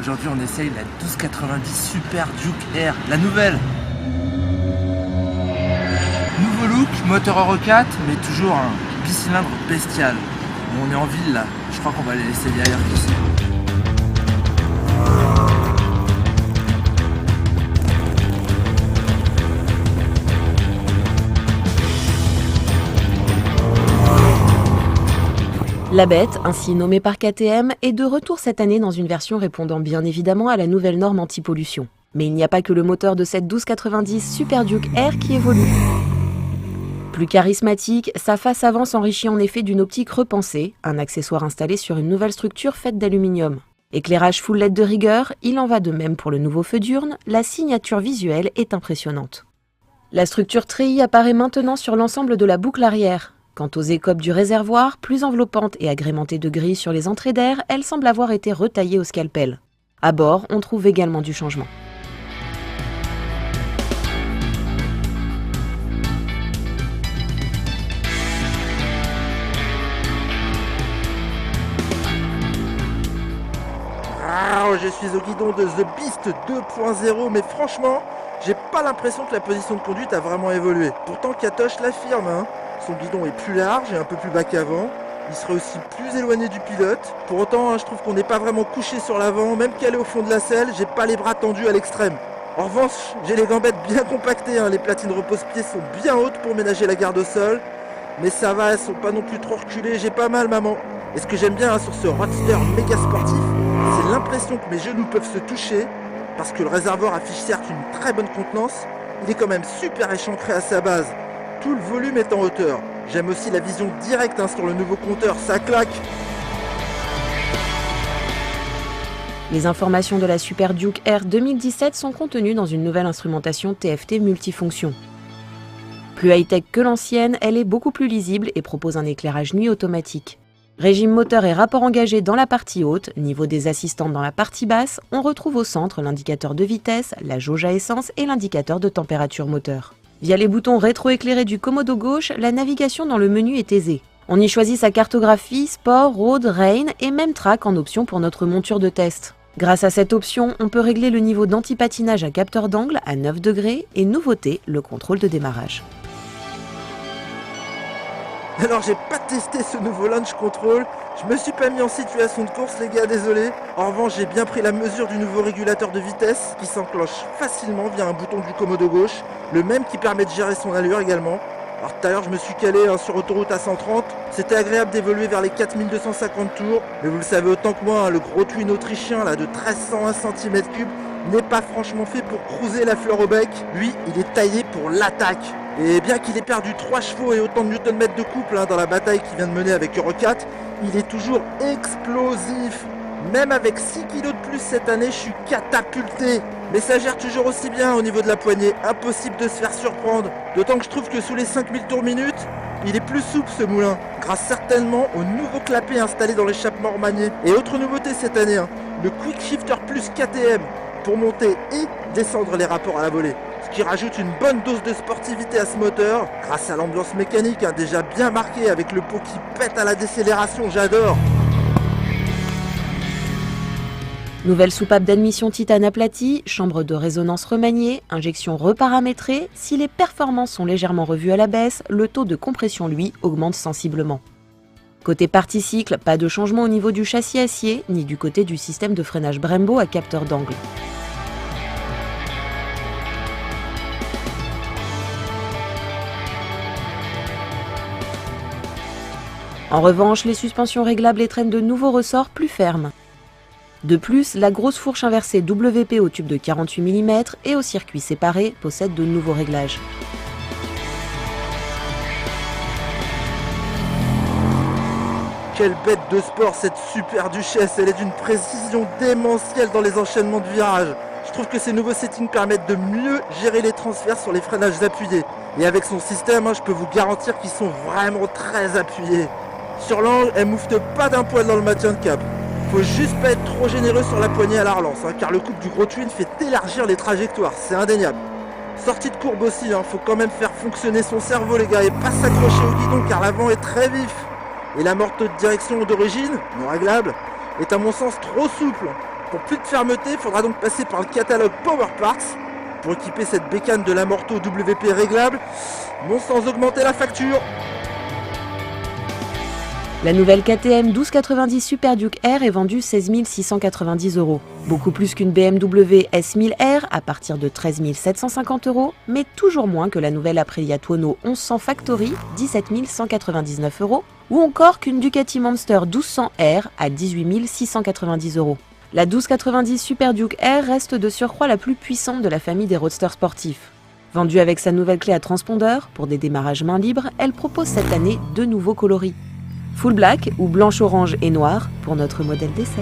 Aujourd'hui on essaye la 1290 Super Duke Air, la nouvelle. Nouveau look, moteur Euro 4, mais toujours un bicylindre bestial. Bon, on est en ville là, je crois qu'on va aller l'essayer ailleurs qu'ici. La bête, ainsi nommée par KTM, est de retour cette année dans une version répondant bien évidemment à la nouvelle norme anti-pollution. Mais il n'y a pas que le moteur de cette 1290 Super Duke Air qui évolue. Plus charismatique, sa face avant s'enrichit en effet d'une optique repensée, un accessoire installé sur une nouvelle structure faite d'aluminium. Éclairage full LED de rigueur, il en va de même pour le nouveau feu diurne, la signature visuelle est impressionnante. La structure treillis apparaît maintenant sur l'ensemble de la boucle arrière. Quant aux écopes du réservoir, plus enveloppantes et agrémentées de grilles sur les entrées d'air, elles semblent avoir été retaillées au scalpel. À bord, on trouve également du changement. Je suis au guidon de The Beast 2.0, mais franchement, j'ai pas l'impression que la position de conduite a vraiment évolué. Pourtant, Katoche l'affirme, hein. Son guidon est plus large et un peu plus bas qu'avant. Il serait aussi plus éloigné du pilote. Pour autant, je trouve qu'on n'est pas vraiment couché sur l'avant. Même calé au fond de la selle, j'ai pas les bras tendus à l'extrême. En revanche, j'ai les gambettes bien compactées, hein. Les platines repose-pieds sont bien hautes pour ménager la garde au sol. Mais ça va, elles sont pas non plus trop reculées. J'ai pas mal, maman. Et ce que j'aime bien sur ce Roadster méga sportif, c'est l'impression que mes genoux peuvent se toucher. Parce que le réservoir affiche certes une très bonne contenance, il est quand même super échancré à sa base. Tout le volume est en hauteur. J'aime aussi la vision directe sur le nouveau compteur, ça claque. Les informations de la Super Duke Air 2017 sont contenues dans une nouvelle instrumentation TFT multifonction. Plus high-tech que l'ancienne, elle est beaucoup plus lisible et propose un éclairage nuit automatique. Régime moteur et rapport engagé dans la partie haute, niveau des assistantes dans la partie basse, on retrouve au centre l'indicateur de vitesse, la jauge à essence et l'indicateur de température moteur. Via les boutons rétro-éclairés du commodo gauche, la navigation dans le menu est aisée. On y choisit sa cartographie, sport, road, rain et même track en option pour notre monture de test. Grâce à cette option, on peut régler le niveau d'antipatinage à capteur d'angle à 9 degrés et nouveauté, le contrôle de démarrage. Alors j'ai pas testé ce nouveau launch control, je me suis pas mis en situation de course les gars, désolé. En revanche j'ai bien pris la mesure du nouveau régulateur de vitesse qui s'enclenche facilement via un bouton du commodo gauche, le même qui permet de gérer son allure également. Alors tout à l'heure je me suis calé sur autoroute à 130, c'était agréable d'évoluer vers les 4250 tours, mais vous le savez autant que moi, le gros twin autrichien là de 1301 cm3 n'est pas franchement fait pour cruiser la fleur au bec, lui il est taillé pour l'attaque. Et bien qu'il ait perdu 3 chevaux et autant de newton-mètres de couple dans la bataille qu'il vient de mener avec Euro 4, il est toujours explosif. Même avec 6 kg de plus cette année, je suis catapulté. Mais ça gère toujours aussi bien au niveau de la poignée, impossible de se faire surprendre. D'autant que je trouve que sous les 5000 tours minute, il est plus souple ce moulin, grâce certainement au nouveau clapet installé dans l'échappement remanié. Et autre nouveauté cette année, le Quick Shifter Plus KTM pour monter et descendre les rapports à la volée. Ce qui rajoute une bonne dose de sportivité à ce moteur, grâce à l'ambiance mécanique déjà bien marquée avec le pot qui pète à la décélération, j'adore. Nouvelle soupape d'admission titane aplatie, chambre de résonance remaniée, injection reparamétrée, si les performances sont légèrement revues à la baisse, le taux de compression lui augmente sensiblement. Côté partie cycle, pas de changement au niveau du châssis acier, ni du côté du système de freinage Brembo à capteur d'angle. En revanche, les suspensions réglables étrennent de nouveaux ressorts plus fermes. De plus, la grosse fourche inversée WP au tube de 48 mm et au circuit séparé possède de nouveaux réglages. Quelle bête de sport cette Super Duchesse, elle est d'une précision démentielle dans les enchaînements de virages. Je trouve que ces nouveaux settings permettent de mieux gérer les transferts sur les freinages appuyés. Et avec son système, je peux vous garantir qu'ils sont vraiment très appuyés. Sur l'angle, elle moufte pas d'un poil dans le maintien de cap. Faut juste pas être trop généreux sur la poignée à la relance, car le couple du gros twin fait élargir les trajectoires, c'est indéniable. Sortie de courbe aussi, faut quand même faire fonctionner son cerveau les gars et pas s'accrocher au guidon car l'avant est très vif. Et la morte de direction d'origine, non réglable, est à mon sens trop souple. Pour plus de fermeté, il faudra donc passer par le catalogue Power Parts pour équiper cette bécane de l'Amorto WP réglable, non sans augmenter la facture. La nouvelle KTM 1290 Super Duke R est vendue 16 690 €. Beaucoup plus qu'une BMW S1000R à partir de 13 750 €, mais toujours moins que la nouvelle Aprilia Tuono 1100 Factory, 17 199 €, ou encore qu'une Ducati Monster 1200 R à 18 690 €. La 1290 Super Duke R reste de surcroît la plus puissante de la famille des roadsters sportifs. Vendue avec sa nouvelle clé à transpondeur, pour des démarrages main libre, elle propose cette année 2 nouveaux coloris. Full black ou blanche, orange et noir pour notre modèle d'essai.